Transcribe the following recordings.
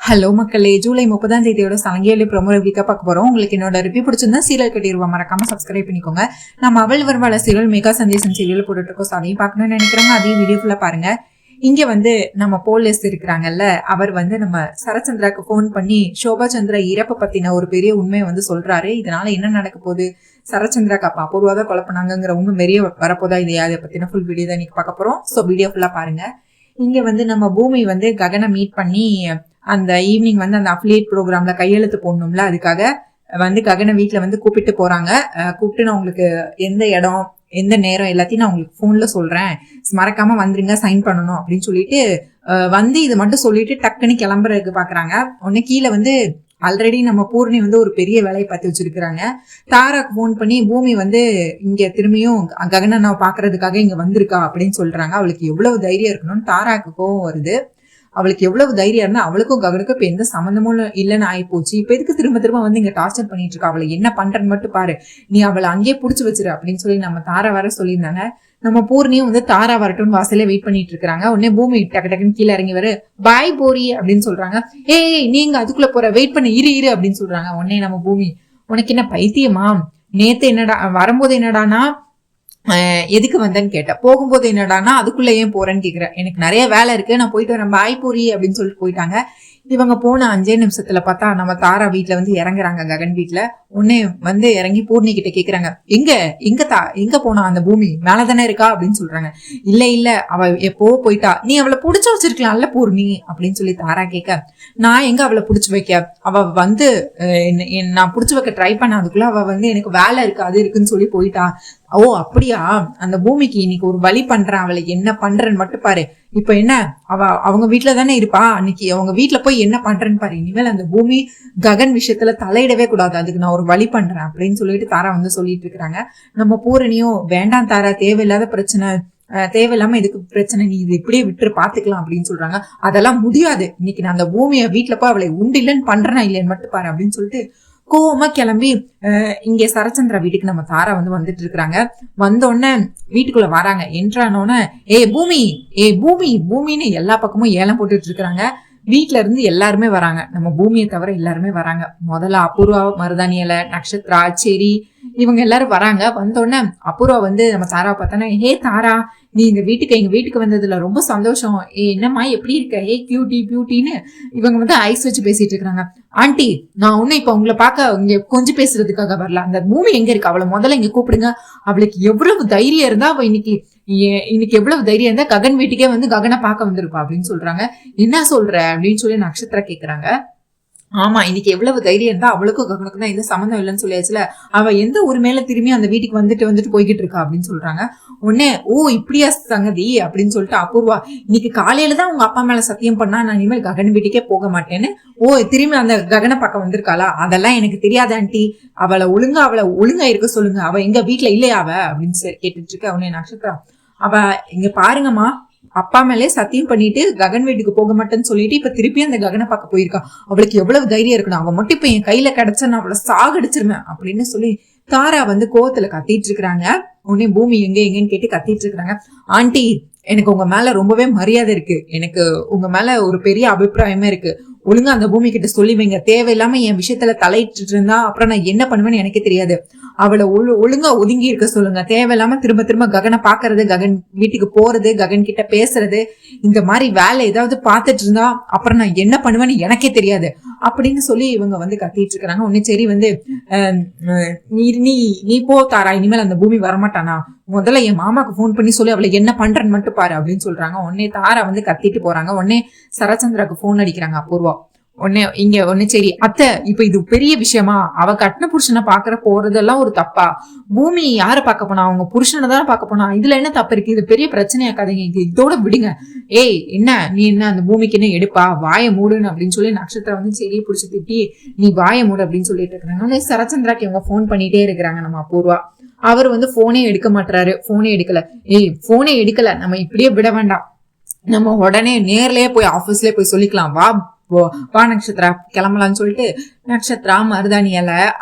Hello மக்களே, July 30ஆம் தேதியோட சலங்கியலி promo ரிவ்யூக்கா பார்க்க போறோம். உங்களுக்கு என்னோட ரிவ்யூ பிடிச்சிருந்தா சீரியல் கட்டிடுவா, மறக்காம சப்ஸ்கிரைப் பண்ணிக்கோங்க. நம்ம அவள் வருவாள சீரியல் மெகா சந்தேசம் சீரியல் போட்டுட்டு இருக்கோம். அதையும் பார்க்கணும்னு நினைக்கிறவங்க அதையும் வீடியோ ஃபுல்லா பாருங்க. இங்க நம்ம போலீஸ் இருக்கிறாங்கல்ல, அவர் நம்ம சரச்சந்திராக்கு போன் பண்ணி சோபா சந்திரா இறப்ப பத்தின ஒரு பெரிய உண்மையை சொல்றாரு. இதனால என்ன நடக்க போகுது, சரச்சந்திராக்கு அப்பா அபூர்வாதான் கொலை பண்ணாங்கிற உண்மை மெரிய வரப்போதா, இது அதை பத்தின ஃபுல் வீடியோ தான் இன்னைக்கு பார்க்க போறோம். ஸோ வீடியோ ஃபுல்லா பாருங்க. இங்க நம்ம பூமி ககனை மீட் பண்ணி அந்த ஈவினிங் அந்த அஃபிலியேட் ப்ரோக்ராம்ல கையெழுத்து போடணும்ல, அதுக்காக ககனை வீட்டுல கூப்பிட்டு போறாங்க. கூப்பிட்டு நான் உங்களுக்கு எந்த இடம் எந்த நேரம் எல்லாத்தையும் நான் உங்களுக்கு போன்ல சொல்றேன், மறக்காம வந்துருங்க, சைன் பண்ணணும் அப்படின்னு சொல்லிட்டு இது மட்டும் சொல்லிட்டு டக்குன்னு கிளம்புறதுக்கு பாக்குறாங்க. உடனே கீழே ஆல்ரெடி நம்ம பூர்ணி ஒரு பெரிய வேலையை பார்த்து வச்சிருக்கிறாங்க. தாராக்கு போன் பண்ணி பூமி இங்க திரும்பியும் ககனை பாக்குறதுக்காக இங்க வந்திருக்கா அப்படின்னு சொல்றாங்க. அவளுக்கு எவ்வளவு தைரியம் இருக்கணும்னு தாராக்கு கோவம் வருது. அவளுக்கு எவ்வளவு தைரியம் இருந்தா அவளுக்கும் ககனுக்கும் இப்ப எந்த சம்மந்தமும் இல்லைன்னு ஆகி போச்சு. இப்ப எதுக்கு திரும்ப திரும்ப இங்க டார்ச்சர் பண்ணிட்டு இருக்கா, அவளை என்ன பண்றன்னு மட்டும் பாரு, நீ அவளை அங்கேயே புடிச்சு வச்சிரு அப்படின்னு சொல்லி நம்ம தாரா வர சொல்லியிருந்தாங்க. நம்ம பூர்ணியும் தாரா வரட்டும்னு வாசலே வெயிட் பண்ணிட்டு இருக்காங்க. உடனே பூமி டக்கு டக்குன்னு கீழே இறங்கி வர பாய் போரி அப்படின்னு சொல்றாங்க. ஏய் நீங்க அதுக்குள்ள போற, வெயிட் பண்ண இரு அப்படின்னு சொல்றாங்க. உடனே நம்ம பூமி, உனக்கு என்ன பைத்தியமா, நேத்து என்னடா வரும்போது என்னடானா எதுக்கு வந்தேன்னு கேட்டேன், போகும்போது என்னடானா அதுக்குள்ள ஏன் போறேன்னு கேக்குறேன், எனக்கு நிறைய வேலை இருக்கு, நான் போயிட்டு வரேன், பாய் போரி அப்படின்னு சொல்லிட்டு போயிட்டாங்க. இவங்க போன 5 நிமிஷத்துல பார்த்தா நம்ம தாரா வீட்டுல இறங்குறாங்க. ககன் வீட்டுல உடனே இறங்கி பூர்ணி கிட்ட கேக்குறாங்க, எங்க போனா அந்த பூமி மேலதானே இருக்கா அப்படின்னு சொல்றாங்க. இல்ல அவ எப்போ போயிட்டா, நீ அவளை புடிச்சு வச்சிருக்கலாம்ல பூர்ணி அப்படின்னு சொல்லி தாரா கேட்க, நான் எங்க அவளை புடிச்சு வைக்க, அவ நான் புடிச்சு வைக்க ட்ரை பண்ண, அதுக்குள்ள அவ எனக்கு வேலை இருக்கு அது இருக்குன்னு சொல்லி போயிட்டா. ஓ அப்படியா, அந்த பூமிக்கு இன்னைக்கு ஒரு வழி பண்றேன், அவளை என்ன பண்றேன்னு மட்டும் பாரு. இப்ப என்ன அவங்க வீட்டுல தானே இருப்பா, அன்னைக்கு அவங்க வீட்டுல போய் என்ன பண்றேன்னு பாரு. இனிமேல் அந்த பூமி ககன் விஷயத்துல தலையிடவே கூடாது, அதுக்கு நான் ஒரு வழி பண்றேன் அப்படின்னு சொல்லிட்டு தாரா சொல்லிட்டு இருக்கிறாங்க. நம்ம பூரணியும், வேண்டாம் தாரா, தேவையில்லாத பிரச்சனை, தேவையில்லாம இதுக்கு பிரச்சனை, நீ இது இப்படியே விட்டு பாத்துக்கலாம் அப்படின்னு சொல்றாங்க. அதெல்லாம் முடியாது, இன்னைக்கு நான் அந்த பூமியை வீட்டுல போய் அவளை உண்டு இல்லைன்னு பண்றேனா இல்லைன்னு மட்டும் பாரு அப்படின்னு சொல்லிட்டு கோவமா கிளம்பி இங்க சரச்சந்திரா வீட்டுக்கு நம்ம தாரா வந்துட்டு இருக்கிறாங்க. வந்தோடனே வீட்டுக்குள்ள வராங்க. என்றானோன்னு ஏ பூமி பூமின்னு எல்லா பக்கமும் ஏலம் போட்டுட்டு இருக்கிறாங்க. வீட்டுல இருந்து எல்லாருமே வராங்க, நம்ம பூமியை தவிர எல்லாருமே வராங்க. முதல்ல அபூர்வா, மருதானியல, நட்சத்திரா, செரி, இவங்க எல்லாரும் வராங்க. வந்தோடனே அபூர்வா நம்ம தாரா பார்த்தானே, ஹே தாரா, நீ எங்க வீட்டுக்கு வந்ததுல ரொம்ப சந்தோஷம், என்னம்மா எப்படி இருக்க, ஹே கியூட்டி பியூட்டின்னு இவங்க ஐஸ் வச்சு பேசிட்டு இருக்காங்க. ஆண்டி, நான் ஒண்ணு இப்ப உங்களை பார்க்க இங்க கொஞ்சம் பேசுறதுக்காக வரல, அந்த பூமி எங்க இருக்கு, அவளை முதல்ல இங்க கூப்பிடுங்க. அவளுக்கு எவ்வளவு தைரியம் இருந்தா அவ இன்னைக்கு எவ்வளவு தைரியம் இருந்தா ககன் வீட்டுக்கே ககனை பார்க்க வந்திருப்பா அப்படின்னு சொல்றாங்க. என்ன சொல்ற அப்படின்னு சொல்லி நட்சத்திரா கேக்குறாங்க. ஆமா, இன்னைக்கு எவ்வளவு தைரியம் இருந்தா அவளுக்கும் ககனுக்கும் தான் எந்த சம்மந்தம் இல்லைன்னு சொல்லியாச்சுல, அவ எந்த ஒரு மேல திரும்பி அந்த வீட்டுக்கு வந்துட்டு போய்கிட்டு இருக்கா அப்படின்னு சொல்றாங்க. உடனே ஓ இப்படியா சங்கதி அப்படின்னு சொல்லிட்டு அபூர்வா, இன்னைக்கு காலையில தான் உங்க அப்பா மேல சத்தியம் பண்ணா நான் இனிமேல் ககன் வீட்டுக்கே போக மாட்டேன்னு, ஓ திரும்பி அந்த ககனை பக்கம் வந்திருக்காளா, அதெல்லாம் எனக்கு தெரியாது ஆண்டி, அவளை ஒழுங்கா இருக்க சொல்லுங்க, அவ எங்க வீட்டுல இல்லையா அவ அப்படின்னு கேட்டுட்டு இருக்க. உடனே நட்சத்திரம், அவ இங்க பாருங்கம்மா, அப்பா மேலே சத்தியம் பண்ணிட்டு ககன் வீட்டுக்கு போக மாட்டேன்னு சொல்லிட்டு இப்ப திருப்பி அந்த ககனை பார்க்க போயிருக்கா, அவளுக்கு எவ்வளவு தைரியம் இருக்கணும், அவ மட்டும் இப்ப என் கையில கிடைச்சா நான் அவளை சாகடிச்சிருவேன் அப்படின்னு சொல்லி தாரா கோவத்துல கத்திட்டு இருக்கிறாங்க. உடனே பூமி எங்கன்னு கேட்டு கத்திட்டு இருக்கிறாங்க. ஆண்டி, எனக்கு உங்க மேல ரொம்பவே மரியாதை இருக்கு, எனக்கு உங்க மேல ஒரு பெரிய அபிப்பிராயமே இருக்கு, ஒழுங்கா அந்த பூமி கிட்ட சொல்லி வைங்க, தேவையில்லாம என் விஷயத்துல தலையிட்டு இருந்தா அப்புறம் நான் என்ன பண்ணுவேன்னு எனக்கே தெரியாது, அவளை ஒழுங்கா ஒதுங்கி இருக்க சொல்லுங்க, தேவையில்லாம திரும்ப திரும்ப ககனை பாக்குறது, ககன் வீட்டுக்கு போறது, ககன் கிட்ட பேசுறது, இந்த மாதிரி வேலை ஏதாவது பாத்துட்டு இருந்தா அப்புறம் நான் என்ன பண்ணுவேன்னு எனக்கே தெரியாது அப்படின்னு சொல்லி இவங்க கத்திட்டு இருக்கிறாங்க. உடனே சரி நீ போ தாரா, இனிமேல் அந்த பூமி வரமாட்டானா, முதல்ல என் மாமாக்கு போன் பண்ணி சொல்லி அவளை என்ன பண்றேன்னு மட்டும் பாரு அப்படின்னு சொல்றாங்க. உடனே தாரா கத்திட்டு போறாங்க. உடனே சரச்சந்திராக்கு போன் அடிக்கிறாங்க அபூர்வா. உடனே சரி அத்தை, இப்ப இது பெரிய விஷயமா, அவ கட்டின புருஷனை பாக்குற போறதெல்லாம் ஒரு தப்பா, பூமி யார பாக்க போனா, அவங்க புருஷனை தான் பாக்க போனா, இதுல என்ன தப்பு இருக்கு, இது பெரிய பிரச்சனையாக்காதீங்க, இதோட விடுங்க, ஏய் நீ என்ன அந்த பூமிக்கு என்ன எடுப்பா, வாய மூடுன்னு அப்படின்னு சொல்லி நட்சத்திரம் செடியை பிடிச்சி திட்டி நீ வாய மூடு அப்படின்னு சொல்லிட்டு இருக்கிறாங்க. சரச்சந்திராக்கு இவங்க போன் பண்ணிட்டே இருக்கிறாங்க. நம்ம அபூர்வா அவர் போனே எடுக்க மாட்டாரு, போனே எடுக்கல, நம்ம இப்படியே விட வேண்டாம், நம்ம உடனே நேர்லயே போய் ஆபீஸ்லயே போய் சொல்லிக்கலாம், வா வா நட்சத்திரா கிளம்பலான்னு சொல்லிட்டு நட்சத்திரா, மருதாணியால,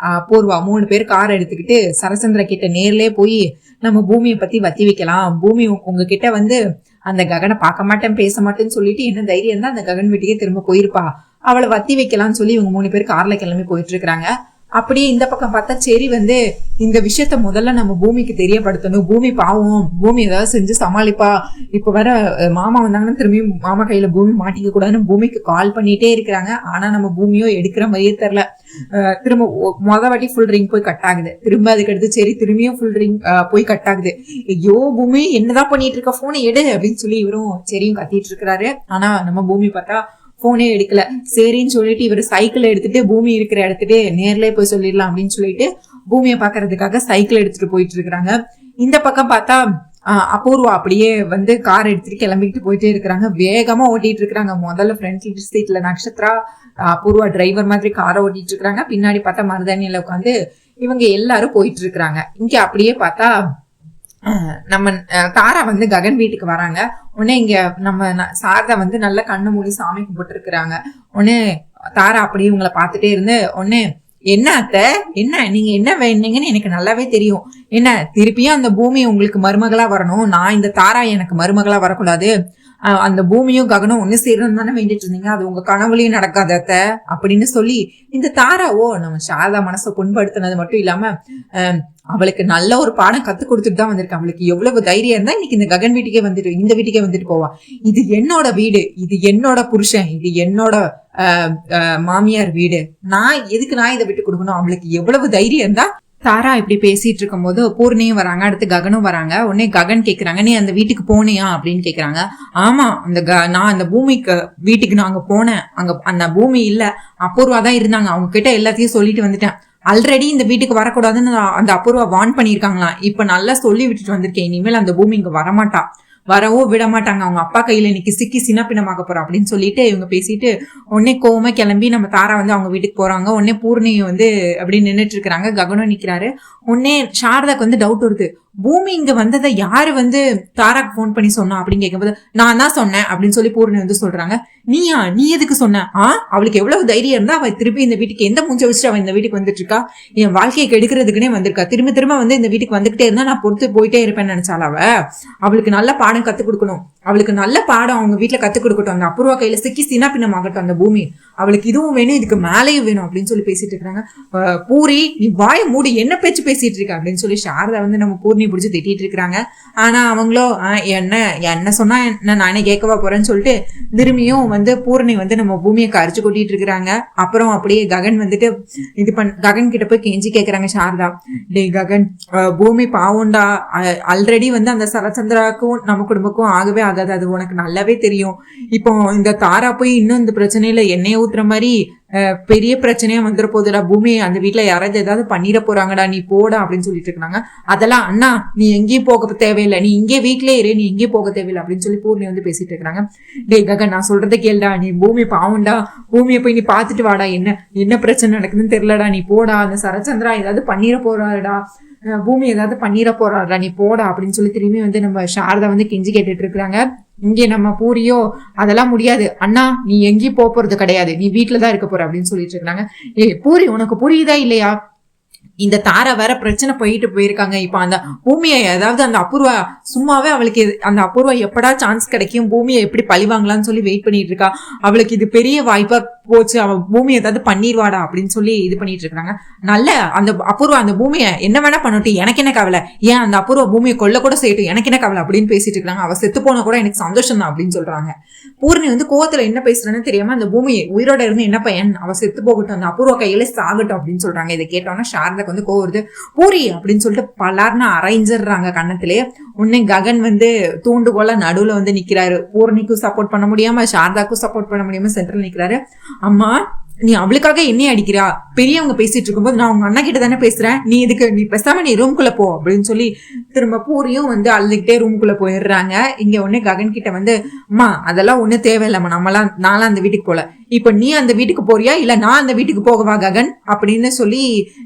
பூர்வா 3 பேர் கார் எடுத்துக்கிட்டு சரச்சந்திர கிட்ட நேர்லயே போய் நம்ம பூமியை பத்தி வத்தி வைக்கலாம், பூமி உங்ககிட்ட வந்து அந்த ககனை பார்க்க மாட்டேன் பேச மாட்டேன்னு சொல்லிட்டு என்ன தைரியம் தான் அந்த ககன் வீட்டுக்கே திரும்ப போயிருப்பா, அவளை வத்தி வைக்கலாம்னு சொல்லி இவங்க 3 பேர் கார்ல கிளம்பி போயிட்டு இருக்காங்க. அப்படியே இந்த பக்கம் பார்த்தா சரி வந்து இந்த விஷயத்த முதல்ல நம்ம பூமிக்கு தெரியப்படுத்தணும், பூமி பாவம், பூமி ஏதாவது செஞ்சு சமாளிப்பா, இப்ப வர மாமா வந்தாங்கன்னா திரும்பி மாமா கையில பூமி மாட்டிக்க கூடாதுன்னு பூமிக்கு கால் பண்ணிட்டே இருக்கிறாங்க. ஆனா நம்ம பூமியோ எடுக்கிற மாதிரியே தெரியல. திரும்ப வாட்டி ஃபுல் ரிங் போய் கட் ஆகுது, திரும்ப அதுக்கு அடுத்து சரி திரும்பியும் ஃபுல் ரிங் போய் கட் ஆகுது. ஐயோ பூமி என்னதான் பண்ணிட்டு இருக்க, போனை எடு அப்படின்னு சொல்லி இவரும் சரியும் கத்திட்டு இருக்கிறாரு. ஆனா நம்ம பூமி பார்த்தா போனே எடுக்கல. சரின்னு சொல்லிட்டு இவர் சைக்கிள் எடுத்துட்டு பூமி இருக்கிற இடத்துட்டு நேர்லயே போய் சொல்லிடலாம் அப்படின்னு சொல்லிட்டு பூமியை பாக்குறதுக்காக சைக்கிள் எடுத்துட்டு போயிட்டு இருக்கிறாங்க. இந்த பக்கம் பார்த்தா அபூர்வா அப்படியே வந்து கார் எடுத்துட்டு கிளம்பிட்டு போயிட்டே இருக்கிறாங்க, வேகமா ஓட்டிட்டு இருக்கிறாங்க. முதல்ல ஃப்ரண்ட் சீட்ல நட்சத்திரா, அபூர்வா டிரைவர் மாதிரி காரை ஓட்டிட்டு இருக்கிறாங்க. பின்னாடி பார்த்தா மருதாணியில உட்காந்து இவங்க எல்லாரும் போயிட்டு இருக்கிறாங்க. இங்க அப்படியே பார்த்தா நம்ம தாரா வந்து ககன் வீட்டுக்கு வராங்க. உடனே இங்க நம்ம சாரதா வந்து நல்ல கண்ணு மூடி சாமி கும்பிட்டு இருக்கிறாங்க. உடனே தாரா அப்படியே இவங்களை பார்த்துட்டே இருந்து உடனே என்ன அத்தை, என்ன நீங்க என்ன வேணுங்கன்னு எனக்கு நல்லாவே தெரியும், என்ன திருப்பியும் அந்த பூமி உங்களுக்கு மருமகளா வரணும், நான் இந்த தாரா எனக்கு மருமகளா வரக்கூடாது, அந்த பூமியும் ககனும் ஒண்ணு சேரணும் தானே வேண்டிட்டு இருந்தீங்க, அது உங்க கனவுலயும் நடக்காத அத்தை அப்படின்னு சொல்லி இந்த தாராவோ நம்ம சாரதா மனசை புண்படுத்தினது மட்டும் இல்லாம அவளுக்கு நல்ல ஒரு பாடம் கத்து கொடுத்துட்டு தான் வந்திருக்கு. அவளுக்கு எவ்வளவு தைரியம் இருந்தா இன்னைக்கு இந்த ககன் வீட்டுக்கே வந்துட்டு இந்த வீட்டுக்கே வந்துட்டு போவா. இது என்னோட வீடு, இது என்னோட புருஷன், இது என்னோட மாமியார் வீடு, நான் எதுக்கு நான் இதை விட்டு கொடுக்கணும், அவளுக்கு எவ்வளவு தைரியம் தான். தாரா இப்படி பேசிட்டு இருக்கும் போது பூர்ணியும் வராங்க, அடுத்து ககனும் வராங்க. உடனே ககன் கேக்குறாங்க, நீ அந்த வீட்டுக்கு போனியா அப்படின்னு கேக்குறாங்க. ஆமா நான் அந்த பூமிக்கு வீட்டுக்கு நான் அங்க போனேன், அங்க அந்த பூமி இல்ல, அபூர்வா தான் இருந்தாங்க, அவங்க கிட்ட எல்லாத்தையும் சொல்லிட்டு வந்துட்டேன். ஆல்ரெடி இந்த வீட்டுக்கு வரக்கூடாதுன்னு அந்த அபூர்வா வார்ன் பண்ணிருக்காங்களாம், இப்ப நல்லா சொல்லி விட்டுட்டு வந்திருக்கேன், இனிமேல் அந்த பூமி இங்க வரமாட்டா, வரவும் விட மாட்டாங்க, அவங்க அப்பா கையில இன்னைக்கு சிக்கி சின்னப்பின்னமாக போறோம் அப்படின்னு சொல்லிட்டு இவங்க பேசிட்டு உடனே கோவமா கிளம்பி நம்ம தாரா வந்து அவங்க வீட்டுக்கு போறாங்க. உடனே பூர்ணியும் வந்து அப்படி நின்றுட்டு இருக்கிறாங்க, ககனும் நிக்கிறாரு. உடனே சாரதாக்கு வந்து டவுட் வருது, பூமி இங்க வந்ததை யாரு வந்து தாராக்கு போன் பண்ணி சொன்னா அப்படின்னு கேட்கும்போது நான் தான் சொன்னேன் அப்படின்னு சொல்லி பூர்ணி வந்து சொல்றாங்க. நீ எதுக்கு சொன்ன, அவளுக்கு எவ்வளவு தைரியம் இருந்தா அவ திருப்பி இந்த வீட்டுக்கு எந்த மூஞ்ச வச்சுட்டு அவ இந்த வீட்டுக்கு வந்துட்டு இருக்கா, என் வாழ்க்கையை கெடுக்கிறதுக்குன்னே வந்திருக்கா, திரும்ப திரும்ப வந்து இந்த வீட்டுக்கு வந்துகிட்டே இருந்தா நான் பொறுத்து போயிட்டே இருப்பேன்னு நினைச்சால, அவளுக்கு நல்ல பாடம் கத்துக் கொடுக்கணும், அவளுக்கு நல்ல பாடம் அவங்க வீட்டுல கத்துக் கொடுக்கட்டும், அந்த அபூர்வா கையில சிக்கி சின்னப்பின்னமாகட்டும் அந்த பூமி, அவளுக்கு இதுவும் வேணும் இதுக்கு மேலேயும் வேணும் அப்படின்னு சொல்லி பேசிட்டு இருக்காங்க. பூரி நீ வாய மூடி என்ன பேச்சு பேசிட்டு இருக்க அப்படின்னு சொல்லி சாரதா வந்து நம்ம பூர்ணி பிடிச்சி திட்டிட்டு இருக்கிறாங்க. ஆனா அவங்களோ என்ன சொன்னா என்ன நானே கேட்கவா போறேன்னு சொல்லிட்டு திரும்பியும் வந்து பூர்ணி வந்து நம்ம பூமியை கரிச்சு கொட்டிட்டு இருக்கிறாங்க. அப்புறம் அப்படியே ககன் வந்துட்டு ககன் கிட்ட போய் கெஞ்சி கேக்குறாங்க சாரதா, டே ககன் பூமி பாவுண்டா, ஆல்ரெடி வந்து அந்த சரச்சந்திராக்கும் நம்ம குடும்பக்கும் ஆகவே ஆகாது, அது உனக்கு நல்லாவே தெரியும், இப்போ இந்த தாரா போய் இன்னும் இந்த பிரச்சனையில எண்ணெய் ஊத்துற மாதிரி பெரிய பிரச்சனையா வந்துட போகுதுடா, பூமி அந்த வீட்டுல யாராவது ஏதாவது பண்ணிட போறாங்கடா, நீ போடா அப்படின்னு சொல்லிட்டு இருக்காங்க. அதெல்லாம் அண்ணா நீ எங்கேயும் போக தேவையில்லை, நீ இங்கே வீட்லயே இரு, நீ எங்கேயும் போக தேவையில்லை அப்படின்னு சொல்லி பூர்ணி வந்து பேசிட்டு இருக்காங்க. டே ககன் நான் சொல்றதை கேளுடா, நீ பூமி பாவண்டா, பூமியை போய் நீ பாத்துட்டு வாடா, என்ன பிரச்சனை நடக்குதுன்னு தெரியலடா, நீ போடா, அந்த சரச்சந்திரா ஏதாவது பண்ணிட போறாடா, பூமி ஏதாவது பண்ணிட போறாடா, நீ போடா அப்படின்னு சொல்லி திரும்பி வந்து நம்ம சாரதா வந்து கெஞ்சி கேட்டுட்டு இருக்கிறாங்க. இங்கே நம்ம பூரியோ அதெல்லாம் முடியாது அண்ணா, நீ எங்கேயும் போறது கிடையாது, நீ வீட்டுலதான் இருக்க போற அப்படின்னு சொல்லிட்டு இருக்காங்க. பூரி உனக்கு புரியுதா இல்லையா, இந்த தாரா வேற பிரச்சனை போயிருக்காங்க, இப்ப அந்த பூமியை அதாவது அந்த அபூர்வா சும்மாவே அவளுக்கு அந்த அபூர்வா எப்படா சான்ஸ் கிடைக்கும் பூமியை எப்படி பழிவாங்கலான்னு சொல்லி வெயிட் பண்ணிட்டு இருக்கா, அவளுக்கு இது பெரிய வாய்ப்பா போச்சு, அவ பூமி ஏதாவது பண்ணிடுவாடா அப்படின்னு சொல்லி இது பண்ணிட்டு இருக்காங்க. நல்ல அந்த அபூர்வா அந்த பூமியை என்ன வேணா பண்ணட்டும், எனக்கு என்ன கவலை, ஏன் அந்த அபூர்வா பூமியை கொல்ல கூட செய்யட்டும், எனக்கு என்ன கவலை அப்படின்னு பேசிட்டு இருக்காங்க. அவ செத்து போன கூட எனக்கு சந்தோஷம் தான் அப்படின்னு சொல்றாங்க. பூர்ணி வந்து கோவத்துல என்ன பேசுறேன்னு தெரியாம அந்த பூமியை உயிரோட இருந்து என்ன பையன், அவ செத்து போகட்டும், அந்த அபூர்வா கையில சாகட்டும் அப்படின்னு சொல்றாங்க. இதை கேட்டோன்னா சாரதாக்கு வந்து கோவருது. பூரி அப்படின்னு சொல்லிட்டு பலார்னு அரைஞ்சிடுறாங்க கண்ணத்திலே. உடனே ககன் வந்து தூண்டுகோல நடுவுல வந்து நிக்கிறாரு, பூர்ணிக்கும் சப்போர்ட் பண்ண முடியாம சாரதாக்கும் சப்போர்ட் பண்ண முடியாம சென்ட்ரல் நிக்கிறாரு. அம்மா நீ அவளுக்காக என்னைய அடிக்கிறா, பெரியவங்க பேசிட்டு இருக்கும்போது நான் உங்க அண்ணா கிட்ட தானே பேசுறேன், நீ இதுக்கு நீ பேசாம நீ ரூம்குள்ள போ அப்படின்னு சொல்லி திரும்ப பூரியும் வந்து அழுதுகிட்டே ரூம்குள்ள போயிடுறாங்க. இங்க உடனே ககன் கிட்ட வந்து அம்மா அதெல்லாம் ஒண்ணு தேவையில்லம்மா, நான்லாம் அந்த வீட்டுக்கு போல, இப்ப நீ அந்த வீட்டுக்கு போறியா இல்ல நான் அந்த வீட்டுக்கு போகவா ககன் அப்படின்னு சொல்லி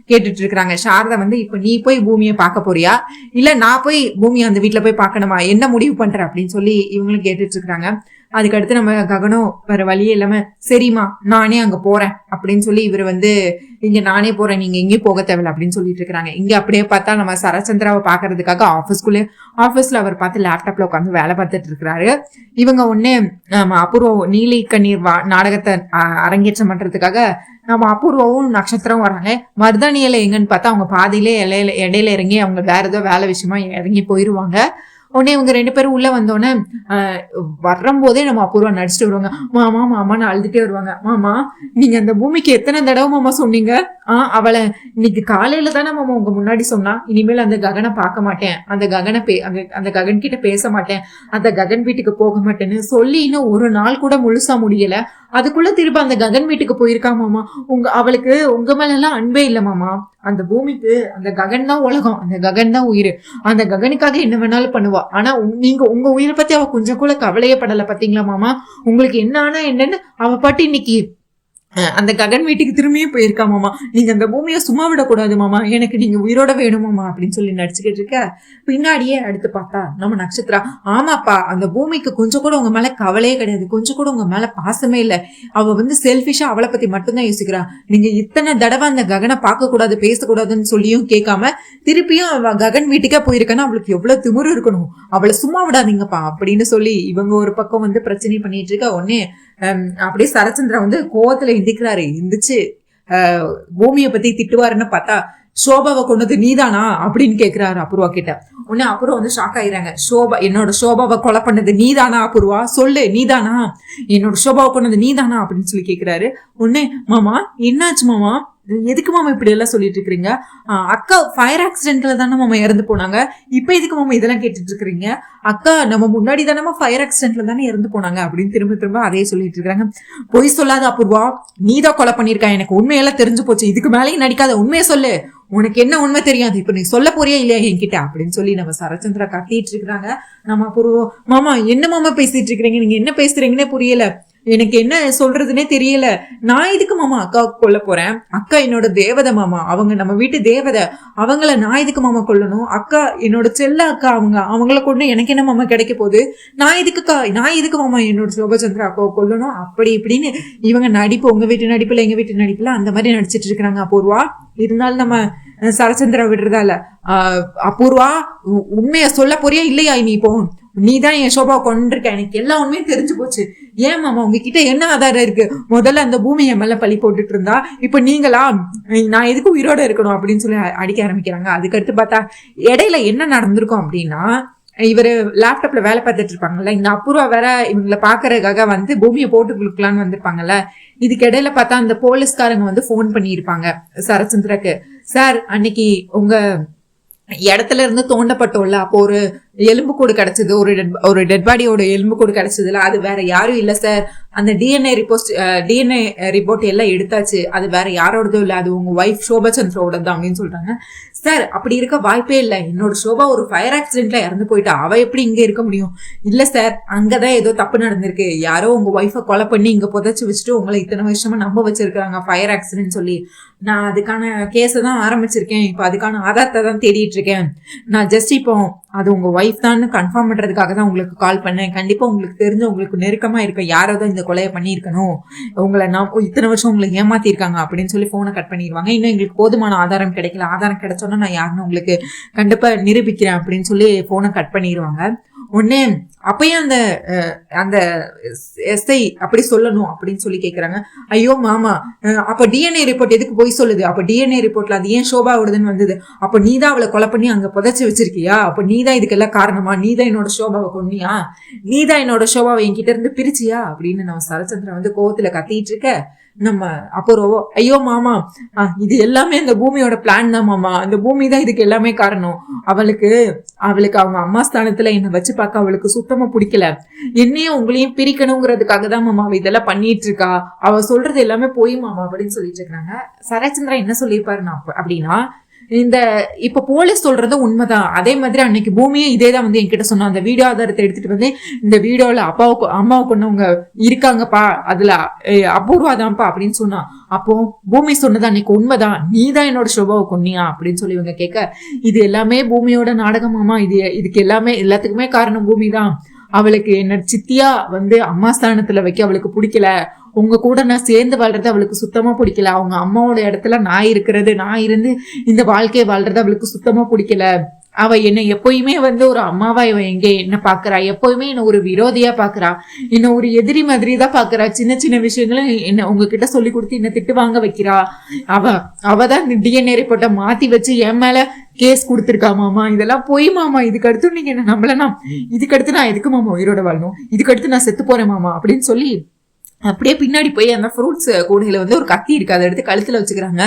கேட்டுட்டு இருக்கிறாங்க. சாரதா வந்து இப்ப நீ போய் பூமியை பார்க்க போறியா இல்ல நான் போய் பூமியை அந்த வீட்டுல போய் பார்க்கணுமா, என்ன முடிவு பண்ற அப்படின்னு சொல்லி இவங்களும் கேட்டுட்டு இருக்காங்க. அதுக்கடுத்து நம்ம ககனம் வேற வழியே இல்லாம சரிம்மா நானே அங்க போறேன் அப்படின்னு சொல்லி இவர் வந்து இங்க நானே போறேன், நீங்க எங்கேயும் போக தேவையில்ல அப்படின்னு சொல்லிட்டு இருக்காங்க. இங்க அப்படியே பார்த்தா நம்ம சரச்சந்திராவை பாக்குறதுக்காக ஆபீஸ்ல அவர் பார்த்து லேப்டாப்ல உட்காந்து வேலை பார்த்துட்டு இருக்கிறாரு. இவங்க ஒன்னே நம்ம அபூர்வம் நீலி கண்ணீர் நாடகத்தை அரங்கேற்றம் பண்றதுக்காக நம்ம அபூர்வமும் நட்சத்திரம் வராங்க. மருதாணி இலை எங்கன்னு பார்த்தா அவங்க பாதியிலே இடையில இறங்கி அவங்க வேற ஏதோ வேலை விஷயமா இறங்கி போயிருவாங்க. உடனே இவங்க 2 பேரும் உள்ள வந்தோடனே வரும்போதே நம்ம அபூர்வா நடிச்சுட்டு வருவாங்க. மாமா மாமான்னு அழுதுட்டே வருவாங்க. மாமா நீங்க அந்த பூமிக்கு எத்தனை தடவை மாமா சொன்னீங்க? அவளை இன்னைக்கு காலையில தானே மாமா உங்க முன்னாடி சொன்னா, இனிமேல் அந்த ககனை பார்க்க மாட்டேன், அந்த ககன் கிட்ட பேச மாட்டேன், அந்த ககன் வீட்டுக்கு போக மாட்டேன்னு சொல்லி இன்னும் ஒரு நாள் கூட முழுசா முடியல, அதுக்குள்ள திரும்ப அந்த ககன் வீட்டுக்கு போயிருக்கா மாமா. அவளுக்கு உங்க மேல எல்லாம் அன்பே இல்ல மாமா. அந்த பூமிக்கு அந்த ககன் தான் உலகம், அந்த ககன் தான் உயிர், அந்த ககனுக்காக என்ன வேணாலும் பண்ணுவா. ஆனா நீங்க உங்க உயிரை பத்தி அவ கொஞ்சம் கூட கவலையே படல பாத்தீங்களா மாமா. உங்களுக்கு என்ன ஆனா என்னன்னு அவ பாட்டு இன்னைக்கு அந்த ககன் வீட்டுக்கு திரும்பியும் போயிருக்கா மாமா. நீங்க அந்த பூமியை சும்மா விடக்கூடாது மாமா, எனக்கு நீங்க உயிரோட வேணுமாமா அப்படின்னு சொல்லி நடிச்சுக்கிட்டு இருக்க. பின்னாடியே அடுத்து பார்த்தா நம்ம நட்சத்திரா, ஆமாப்பா அந்த பூமிக்கு கொஞ்சம் கூட உங்க மேல கவலையே கிடையாது, கொஞ்சம் கூட உங்க மேல பாசமே இல்லை, அவ வந்து செல்ஃபிஷா அவளை பத்தி மட்டும்தான் யோசிக்கிறா. நீங்க இத்தனை தடவை அந்த ககனை பார்க்க கூடாது பேசக்கூடாதுன்னு சொல்லியும் கேட்காம திருப்பியும் அவ ககன் வீட்டுக்கே போயிருக்கான்னா அவளுக்கு எவ்வளவு திமிரு இருக்கணும், அவளை சும்மா விடாதீங்கப்பா அப்படின்னு சொல்லி இவங்க ஒரு பக்கம் வந்து பிரச்சனை பண்ணிட்டு இருக்க. உடனே அப்படியே சரச்சந்திரா வந்து கோவத்துல எந்திரிச்சு பூமியை பத்தி திட்டுவாருன்னு பார்த்தா சோபாவை கொண்டது நீதானா அப்படின்னு கேக்குறாரு அபூர்வா கிட்ட. உடனே அபூர்வா வந்து ஷாக் ஆயிராங்க. என்னோட சோபாவை கொலை பண்ணது நீதானா அபூர்வா, சொல்லு நீதானா, என்னோட சோபாவை கொண்டது நீதானா அப்படின்னு சொல்லி கேக்குறாரு. உடனே மாமா என்னாச்சு மாமா, எதுக்கு மாமா இப்படி எல்லாம் சொல்லிட்டு இருக்கிறீங்க, அக்கா ஃபயர் ஆக்சிடென்ட்ல தானே மாமா இறந்து போனாங்க, இப்ப எதுக்கு மாமா இதெல்லாம் கேட்டுட்டு இருக்கிறீங்க, அக்கா நம்ம முன்னாடி தானே ஃபயர் ஆக்சிடென்ட்ல தானே இறந்து போனாங்க அப்படின்னு திரும்ப அதே சொல்லிட்டு இருக்காங்க. பொய் சொல்லாத அபூர்வா, நீதான் கொலை பண்ணிருக்கா, எனக்கு உண்மையெல்லாம் தெரிஞ்சு போச்சு, இதுக்கு மேலேயும் நடிக்காத, உண்மையை சொல்லு, உனக்கு என்ன உண்மை தெரியாது, இப்ப நீ சொல்ல போறியா இல்லையா என்கிட்ட அப்படின்னு சொல்லி நம்ம சரச்சந்திரா கத்திட்டு இருக்கிறாங்க. நம்ம அபூர்வம், மாமா என்ன மாமா பேசிட்டு இருக்கிறீங்க, நீங்க என்ன பேசுறீங்கன்னே புரியல, எனக்கு என்ன சொல்றதுன்னே தெரியல, நான் இதுக்கு மாமா அக்காவுக்கு கொல்ல போறேன், அக்கா என்னோட தேவதை மாமா, அவங்க நம்ம வீட்டு தேவதை, அவங்கள நான் இதுக்கு மாமா கொல்லணும், அக்கா என்னோட செல்ல அக்கா, அவங்கள கொண்டு எனக்கு என்ன மாமா கிடைக்க போகுது, நான் இதுக்கு மாமா என்னோட சோபச்சந்திரா அக்காவை கொல்லணும் அப்படி இப்படின்னு இவங்க நடிப்பு, உங்க வீட்டு நடிப்புல எங்க வீட்டு நடிப்புல அந்த மாதிரி நடிச்சிட்டு இருக்கிறாங்க அபூர்வா. இருந்தாலும் நம்ம சரச்சந்திரா விடுறதா இல்ல. அபூர்வா உண்மைய சொல்ல போறியா இல்லையா, நீ இப்போ நீதான் என் சோபாவை கொண்டிருக்க, எனக்கு எல்லா உண்மையும் தெரிஞ்சு போச்சு, ஏன் மாமா உங்ககிட்ட என்ன ஆதாரம் இருக்கு, முதல்ல அந்த பூமி என் மேல பழி போட்டுட்டு இருந்தா, இப்ப நீங்களா நான் எதுக்கு உயிரோட இருக்கணும் அப்படின்னு சொல்லி அடிக்க ஆரம்பிக்கிறாங்க. அதுக்கடுத்து பார்த்தா இடையில என்ன நடந்திருக்கும் அப்படின்னா, இவரு லேப்டாப்ல வேலை பார்த்துட்டு இருப்பாங்கல்ல, இந்த அபூர்வா வேற இவங்களை பாக்குறதுக்காக வந்து பூமியை போட்டு கொடுக்கலான்னு வந்திருப்பாங்கல்ல, இதுக்கு இடையில பார்த்தா அந்த போலீஸ்காரங்க வந்து போன் பண்ணியிருப்பாங்க சரச்சந்திரக்கு, சார் அன்னைக்கு உங்க இடத்துல இருந்து தோண்டப்பட்டோம்ல, அப்போ ஒரு எலும்பு கூடு கிடைச்சது, ஒரு டெட் பாடியோட எலும்பு கூடு கிடைச்சதுல, அது வேற யாரும் இல்ல சார், அந்த டிஎன்ஏ ரிப்போர்ட் எல்லாம் எடுத்தாச்சு, அது வேற யாரோடதும் இல்ல, அது உங்க ஒய்ஃப் சோபச்சந்திரோட தான் அப்படின்னு சொல்றாங்க. சார் அப்படி இருக்க வாய்ப்பே இல்லை, என்னோட சோபா ஒரு ஃபயர் ஆக்சிடென்ட்ல இறந்து போயிட்டா, அவ எப்படி இங்க இருக்க முடியும், இல்ல சார் அங்கதான் ஏதோ தப்பு நடந்திருக்கு, யாரோ உங்க ஒய்ஃபை கொலை பண்ணி இங்க புதைச்சு வச்சுட்டு உங்களை இத்தனை வருஷமா நம்ப வச்சிருக்காங்க ஃபயர் ஆக்சிடென்ட் சொல்லி, நான் அதுக்கான கேஸை தான் ஆரம்பிச்சிருக்கேன், இப்ப அதுக்கான ஆதாரத்தை தான் தேடிட்டு இருக்கேன், நான் ஜஸ்ட் இப்போ அது உங்க ஒய்ஃப் தான் கன்ஃபார்ம் பண்றதுக்காக தான் உங்களுக்கு கால் பண்ணேன், கண்டிப்பா உங்களுக்கு தெரிஞ்ச உங்களுக்கு நெருக்கமா இருக்க யாரோ தான் இந்த கொலையை பண்ணியிருக்கணும், உங்களை நான் இத்தனை வருஷம் உங்களை ஏமாத்திருக்காங்க அப்படின்னு சொல்லி போனை கட் பண்ணிடுவாங்க. இன்னும் எங்களுக்கு போதுமான ஆதாரம் கிடைக்கல, ஆதாரம் கிடைச்சோன்னா நான் யாருன்னு உங்களுக்கு கண்டிப்பா நிரூபிக்கிறேன் அப்படின்னு சொல்லி போனை கட் பண்ணிடுவாங்க. உடனே அப்பயும் அந்த எஸ்ஐ அப்படி சொல்லணும் அப்படின்னு சொல்லி கேக்குறாங்க. ஐயோ மாமா, அப்ப டிஎன்ஏ ரிப்போர்ட் எதுக்கு போய் சொல்லுது, அப்ப டிஎன்ஏ ரிப்போர்ட்ல அது ஏன் சோபாவோடதுன்னு வந்தது, அப்ப நீதான் அவளை கொலை பண்ணி அங்க புதைச்சு வச்சிருக்கியா, அப்ப நீதான் இதுக்கெல்லாம் காரணமா, நீதான் என்னோட சோபாவை கொன்னியா, நீதான் என்னோட சோபாவை என்கிட்ட இருந்து பிரிச்சியா அப்படின்னு நம்ம சரச்சந்திரன் வந்து கோவத்துல கத்திட்டு இருக்க. நம்ம அபூர்வோ, ஐயோ மாமா இது எல்லாமே அந்த பூமியோட பிளான் தான் மாமா, அந்த பூமி தான் இதுக்கு எல்லாமே காரணம், அவளுக்கு அவங்க அம்மா ஸ்தானத்துல என்ன வச்சு பார்க்க அவளுக்கு சுத்தமா பிடிக்கல, என்னையும் உங்களையும் பிரிக்கணுங்கிறதுக்காக தான் மாமா அவ இதெல்லாம் பண்ணிட்டு இருக்கா, அவ சொல்றது எல்லாமே போய் மாமா அப்படின்னு சொல்லிட்டு இருக்காங்க. சரச்சந்திரா என்ன சொல்லியிருப்பாருன்னா அப்படின்னா, இப்ப போலீஸ் சொல்றது உண்மைதான், அதே மாதிரி அன்னைக்கு பூமியே இதேதான் வந்து என்கிட்ட சொன்னா, அந்த வீடியோ ஆதாரத்தை எடுத்துட்டு வந்து இந்த வீடியோல அம்மாவை கொண்டவங்க இருக்காங்கப்பா, அதுல அபூர்வாதான்ப்பா அப்படின்னு சொன்னா, அப்போ பூமி சொன்னது அன்னைக்கு உண்மைதான், நீதான் என்னோட சோபாவை கொன்னியா அப்படின்னு சொல்லி இவங்க கேட்க, இது எல்லாமே பூமியோட நாடகமாமா, இதுக்கு எல்லாத்துக்குமே காரணம் பூமி தான், அவளுக்கு என்ன சித்தியா வந்து அம்மா ஸ்தானத்துல வைக்க அவளுக்கு பிடிக்கல, உங்க கூட நான் சேர்ந்து வாழ்றது அவளுக்கு சுத்தமா பிடிக்கல, அவங்க அம்மாவோட இடத்துல நான் இருக்கிறது, நான் இருந்து இந்த வாழ்க்கையை வாழ்றது அவளுக்கு சுத்தமா பிடிக்கல. அவ என்ன எப்பயுமே வந்து ஒரு அம்மாவா இவ எங்க என்ன பாக்குறா, எப்பயுமே என்ன ஒரு விரோதியா பாக்குறா, என்ன ஒரு எதிரி மாதிரி தான் பாக்குறா. சின்ன சின்ன விஷயங்களும் என்ன உங்ககிட்ட சொல்லி கொடுத்து என்ன திட்டு வாங்க வைக்கிறா. அவதான் டிஎன்ஏ ரிப்போர்ட்டை மாத்தி வச்சு என் மேல கேஸ் கொடுத்துருக்கா மாமா. இதெல்லாம் போய் மாமா, இதுக்கு அடுத்து நீங்க என்ன நம்பலனா, இதுக்கு அடுத்து நான் எதுக்கு மாமா உயிரோட வாழணும், இதுக்கு அடுத்து நான் செத்து போறேன் மாமா அப்படின்னு சொல்லி அப்படியே பின்னாடி போய் அந்த ஃப்ரூட்ஸ் கூடையில வந்து ஒரு கத்தி இருக்கு, அதை எடுத்து கழுத்துல வச்சுக்கிறாங்க.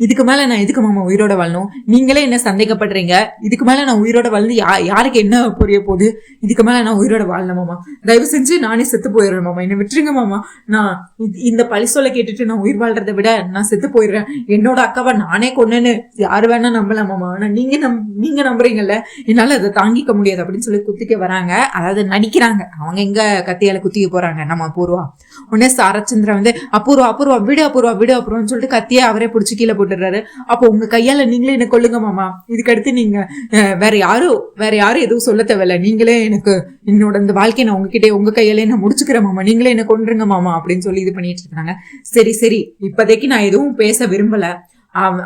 இதுக்கு மேல நான் எதுக்கு மாமா உயிரோட வாழணும், நீங்களே என்ன சந்தேகப்படுறீங்க, இதுக்கு மேல நான் உயிரோட வாழ்ந்து யாருக்கு என்ன புரிய போகுது, இதுக்கு மேல நான் உயிரோட வாழணும் மாமா, தயவு செஞ்சு நானே செத்து போயிடுறேன் மாமா, என்ன விட்டுருங்க மாமா, நான் இந்த பழி சொல்ல கேட்டுட்டு நான் உயிர் வாழ்றதை விட நான் செத்து போயிடுறேன், என்னோட அக்காவை நானே கொன்னேன்னு யாரு வேணா நம்பலாம் மாமா, ஆனா நீங்க நம்புறீங்கல்ல, என்னால அதை தாங்கிக்க முடியாது அப்படின்னு சொல்லி குத்திக்க வராங்க. அதாவது நடிக்கிறாங்க, அவங்க எங்க கத்தியால குத்திக்க போறாங்க நம்ம பூர்வா. உடனே சரச்சந்திரன் வந்து அபூர்வா விடு அப்புறம்னு சொல்லிட்டு கத்தியே அவரே பிடிச்சி கீழே போட்டுறாரு. அப்போ உங்க கையால நீங்களே என்ன கொல்லுங்க மாமா, இதுக்கு அடுத்து நீங்க வேற யாரும் எதுவும் சொல்ல தேவையில்ல, நீங்களே எனக்கு என்னோட இந்த வாழ்க்கையை நான் உங்ககிட்ட உங்க கையாலே நான் முடிச்சுக்கிறேன் மாமா, நீங்களே என்ன கொன்றுங்க மாமா அப்படின்னு சொல்லி இது பண்ணிட்டு இருக்காங்க. சரி இப்போதைக்கு நான் எதுவும் பேச விரும்பல.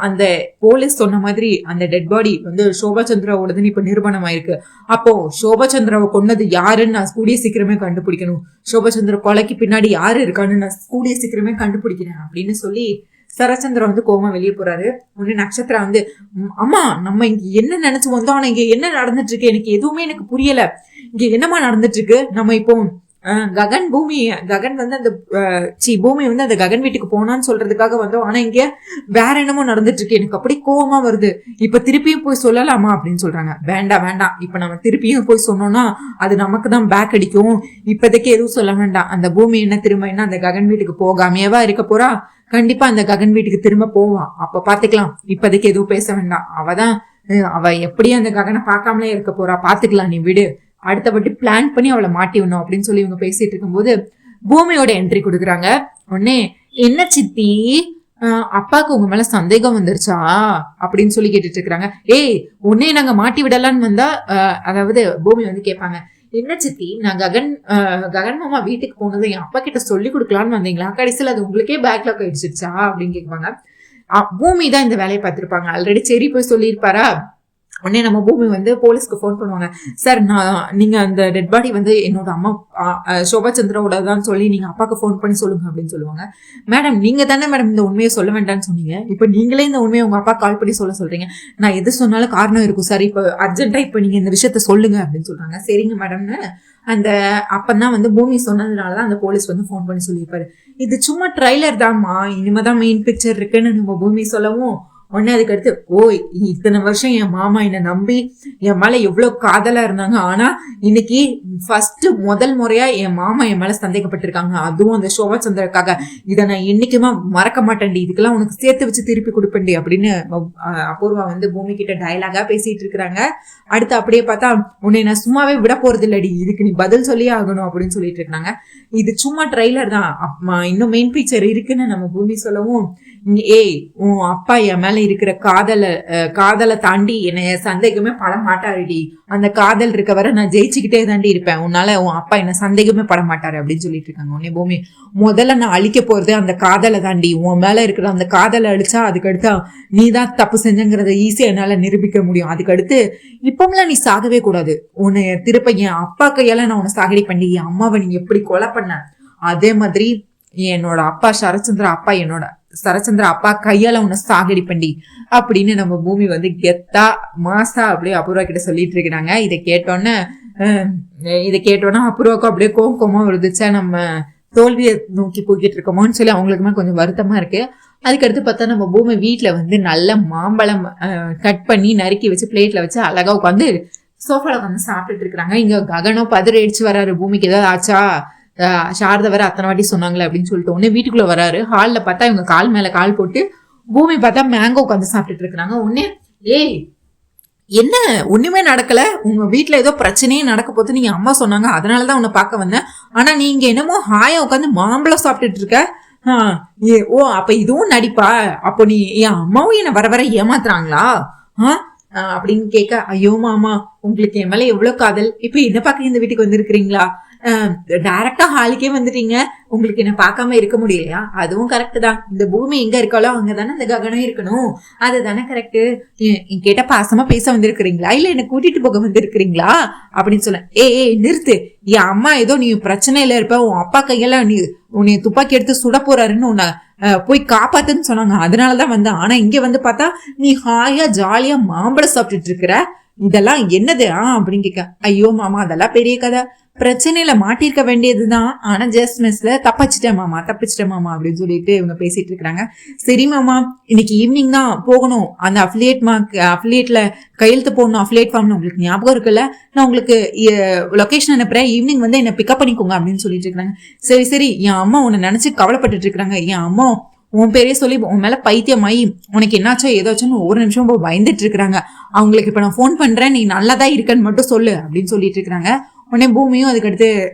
அந்த போலீஸ் சொன்ன மாதிரி அந்த டெட் பாடி வந்து சோபா சந்திராவோடதுன்னு இப்ப நிரூபணம் ஆயிருக்கு. அப்போ சோபா சந்திராவை கொன்னது யாருன்னு நான் கூடிய சீக்கிரமே கண்டுபிடிக்கணும், சோபா சந்திரா கொலைக்கு பின்னாடி யாரு இருக்கான்னு நான் கூடிய சீக்கிரமே கண்டுபிடிக்கிறேன் அப்படின்னு சொல்லி சரச்சந்திரா வந்து கோவமா வெளியே போறாரு. உடனே நட்சத்திரா வந்து அம்மா நம்ம இங்க என்ன நினைச்சு வந்தோம், ஆனா இங்க என்ன நடந்துட்டு இருக்கு எனக்கு எதுவுமே எனக்கு புரியல, இங்க என்னமா நடந்துட்டு இருக்கு, நம்ம இப்போ ககன் வந்து அந்த பூமி வந்து அந்த ககன் வீட்டுக்கு போனான்னு சொல்றதுக்காக வந்தோம், ஆனா இங்க வேற என்னமோ நடந்துட்டு இருக்கு, எனக்கு அப்படி கோவமா வருது, இப்ப திருப்பியும் போய் சொல்லலாமா அப்படின்னு சொல்றாங்க. வேண்டாம், இப்ப நம்ம திருப்பியும் போய் சொன்னோம்னா அது நமக்கு தான் பேக் அடிக்கும், இப்போதைக்கு எதுவும் சொல்ல வேண்டாம், அந்த பூமி என்ன திரும்ப என்ன அந்த ககன் வீட்டுக்கு போகாமையவா இருக்க போறா, கண்டிப்பா அந்த ககன் வீட்டுக்கு திரும்ப போவான், அப்ப பாத்துக்கலாம், இப்போதைக்கு எதுவும் பேச வேண்டாம், அவ எப்படியும் அந்த ககனை பார்க்காமலே இருக்க போறா, பாத்துக்கலாம் நீ விடு, அடுத்த வாட்டி பிளான் பண்ணி அவளை மாட்டி விடணும் அப்படின்னு சொல்லி இவங்க பேசிட்டு இருக்கும்போது பூமியோட என்ட்ரி கொடுக்குறாங்க. உடனே என்ன சித்தி அப்பாவுக்கு உங்க மேல சந்தேகம் வந்துருச்சா அப்படின்னு சொல்லி கேட்டுட்டு இருக்கிறாங்க. உன்னே நாங்க மாட்டி விடலான்னு வந்தா அதாவது பூமி வந்து கேட்பாங்க, என்ன சித்தி நான் ககன் மாமா வீட்டுக்கு போனது என் அப்பா கிட்ட சொல்லி கொடுக்கலான்னு வந்தீங்களா, கடைசியில் அது உங்களுக்கே பேக்லாக் ஆயிடுச்சிருச்சா அப்படின்னு கேட்பாங்க. பூமி தான் இந்த வேலையை பார்த்திருப்பாங்க, ஆல்ரெடி சரி போய் சொல்லியிருப்பாரா. உடனே நம்ம பூமி வந்து போலீஸ்க்கு ஃபோன் பண்ணுவாங்க, சார் நீங்க அந்த டெட் பாடி வந்து என்னோட அம்மா சோபா சந்திராவோட தான் சொல்லி நீங்க அப்பாவுக்கு ஃபோன் பண்ணி சொல்லுங்க அப்படின்னு சொல்லுவாங்க. மேடம் நீங்க தானே மேடம் இந்த உண்மையை சொல்ல வேண்டாம்னு சொன்னீங்க, இப்ப நீங்களே இந்த உண்மையை உங்க அப்பா கால் பண்ணி சொல்றீங்க, நான் எது சொன்னாலும் காரணம் இருக்கும் சார், இப்ப அர்ஜென்ட்டா இப்ப நீங்க இந்த விஷயத்த சொல்லுங்க அப்படின்னு சொல்றாங்க. சரிங்க மேடம்னு அந்த அப்பதான் வந்து பூமி சொன்னதுனாலதான் அந்த போலீஸ் வந்து ஃபோன் பண்ணி சொல்லியிருப்பாரு. இது சும்மா ட்ரைலர் தான்மா, இனிமேதான் மெயின் பிக்சர் இருக்குன்னு நம்ம பூமி சொல்லவும் உடனே அதுக்கு அடுத்து இத்தனை வருஷம் என் மாமா என்னை நம்பி என் மேல எவ்வளவு காதலா இருந்தாங்க, ஆனா இன்னைக்கு முதல் முறையா என் மாமா என் மேல சந்தேகப்பட்டிருக்காங்க, அதுவும் அந்த சோபா சந்திரக்காக, இதை நான் என்னைக்குமா மறக்க மாட்டேன்டி, இதுக்கெல்லாம் உனக்கு சேர்த்து வச்சு திருப்பி கொடுப்பேன்டி அப்படின்னு அபூர்வா வந்து பூமி கிட்ட டயலாகா பேசிட்டு இருக்கிறாங்க. அடுத்து அப்படியே பார்த்தா உன்னை நான் சும்மாவே விட போறது இல்லடி, இதுக்கு நீ பதில் சொல்லியே ஆகணும் அப்படின்னு சொல்லிட்டு இருக்காங்க. இது சும்மா ட்ரைலர் தான், இன்னும் மெயின் பிக்சர் இருக்குன்னு நம்ம பூமி சொல்லவும், உன் அப்பா என் மேல இருக்கிற காதலை தாண்டி என்னைய சந்தேகமே பட மாட்டாருடி, அந்த காதல் இருக்க வர நான் ஜெயிச்சுக்கிட்டே தாண்டி இருப்பேன், உன்னால உன் அப்பா என்ன சந்தேகமே பட மாட்டாரு அப்படின்னு சொல்லிட்டு இருக்காங்க. உடனே பூமி முதல்ல நான் அழிக்க போறது அந்த காதலை தாண்டி, உன் மேல இருக்கிற அந்த காதலை அழிச்சா அதுக்கு அடுத்தா நீ தான் தப்பு செஞ்சங்கிறத ஈஸியா என்னால நிரூபிக்க முடியும், அதுக்கு அடுத்து இப்பமெல்லாம் நீ சாகவே கூடாது, உன்னை திருப்ப என் அப்பா கையால நான் உன்னை சாகடி பண்ணி என் அம்மாவை நீ எப்படி கொலை பண்ண அதே மாதிரி என்னோட அப்பா சரச்சந்திரா அப்பா கையால உன்னை சாகடி பண்ணி அப்படின்னு நம்ம பூமி வந்து கெத்தா மாசா அப்படியே அபூர்வா கிட்ட சொல்லிட்டு இருக்கிறாங்க. இதை கேட்டோன்னா அபூர்வாக்கும் அப்படியே கோமா விழுதுச்சா, நம்ம தோல்வியை நோக்கி போய்கிட்டு இருக்கோமோன்னு சொல்லி அவங்களுக்குமே கொஞ்சம் வருத்தமா இருக்கு. அதுக்கடுத்து பார்த்தா நம்ம பூமி வீட்டுல வந்து நல்ல மாம்பழம் கட் பண்ணி நறுக்கி வச்சு பிளேட்ல வச்சு அழகா உட்காந்து சோஃபால உட்காந்து சாப்பிட்டுட்டு இருக்கிறாங்க. இங்க ககனம் பதறி அடிச்சு வராரு, பூமிக்கு ஏதாவது ஆச்சா, சாரத வர அத்தனை வாட்டி சொன்னாங்களே அப்படின்னு சொல்லிட்டு உடனே வீட்டுக்குள்ள வராரு. ஹால்ல பார்த்தா இவங்க கால் மேல கால் போட்டு பூமி பார்த்தா மேங்கோ உட்காந்து சாப்பிட்டுட்டு இருக்கிறாங்க. உடனே என்ன ஒண்ணுமே நடக்கல, உங்க வீட்டுல ஏதோ பிரச்சனையே நடக்க போது நீங்க அம்மா சொன்னாங்க, அதனாலதான் உன்னை பார்க்க வந்தேன், ஆனா நீங்க என்னமோ ஹாயா உட்காந்து மாம்பழம் சாப்பிட்டுட்டு இருக்க, அப்ப இதுவும் நடிப்பா, அப்போ நீ என் அம்மாவும் என்ன வர வர ஏமாத்துறாங்களா, அப்படின்னு கேட்க, ஐயோ மாமா உங்களுக்கு என் மேல எவ்வளவு காதல், இப்ப என்ன பார்க்க இந்த வீட்டுக்கு வந்திருக்கிறீங்களா, டைரக்டா ஹாலுக்கே வந்துட்டீங்க, உங்களுக்கு என்ன பார்க்காம இருக்க முடியலையா? அதுவும் கரெக்ட் தான், இந்த பூமி எங்க இருக்காளோ அங்கதானே இந்த ககனம் இருக்கணும், அதுதானே கரெக்ட். கேட்ட பாசமா பேச வந்திருக்கிறீங்களா இல்ல என்ன கூட்டிட்டு போக வந்திருக்கிறீங்களா அப்படின்னு சொல்ல, நிறுத்து, என் அம்மா ஏதோ நீ பிரச்சனையில இருப்ப, உன் அப்பா கையெல்லாம் நீ உன்னை துப்பாக்கி எடுத்து சுட போறாருன்னு உன்னை போய் காப்பாத்துன்னு சொன்னாங்க, அதனாலதான் வந்தேன். ஆனா இங்க வந்து பார்த்தா நீ ஹாயா ஜாலியா மாம்பழம் சாப்பிட்டுட்டு இருக்கிற, இதெல்லாம் என்னது அப்படின்னு கேட்க, ஐயோ மாமா அதெல்லாம் பெரிய கதை, பிரச்சனையில மாட்டிருக்க வேண்டியதுதான், ஆனா ஜஸ்ட் மிஸ்ல தப்பிச்சிட்டேன் மாமா அப்படின்னு சொல்லிட்டு இவங்க பேசிட்டு இருக்காங்க. சரி மாமா இன்னைக்கு ஈவினிங் தான் போகணும், அந்த அஃபிலியேட்ல கையெழுத்து போடணும், அஃபிலியேட் ஃபார்ம்னு உங்களுக்கு ஞாபகம் இருக்குல்ல, நான் உங்களுக்கு லொகேஷன் அனுப்புறேன், ஈவினிங் வந்து என்ன பிக்கப் பண்ணிக்கோங்க அப்படின்னு சொல்லிட்டு இருக்காங்க. சரி என் அம்மா உன்னை நினைச்சு கவலைப்பட்டுட்டு இருக்காங்க, என் அம்மா உன் பேரே சொல்லி உன் மேல பைத்தியமாயி உனக்கு என்னாச்சோ ஏதாச்சும் ஒரு நிமிஷம் பயந்துட்டு இருக்கிறாங்க, அவங்களுக்கு இப்ப நான் போன் பண்றேன், நீ நல்லாதான் இருக்கன்னு மட்டும் சொல்லு அப்படின்னு சொல்லிட்டு இருக்காங்க. உடனே பூமியும் அதுக்கடுத்து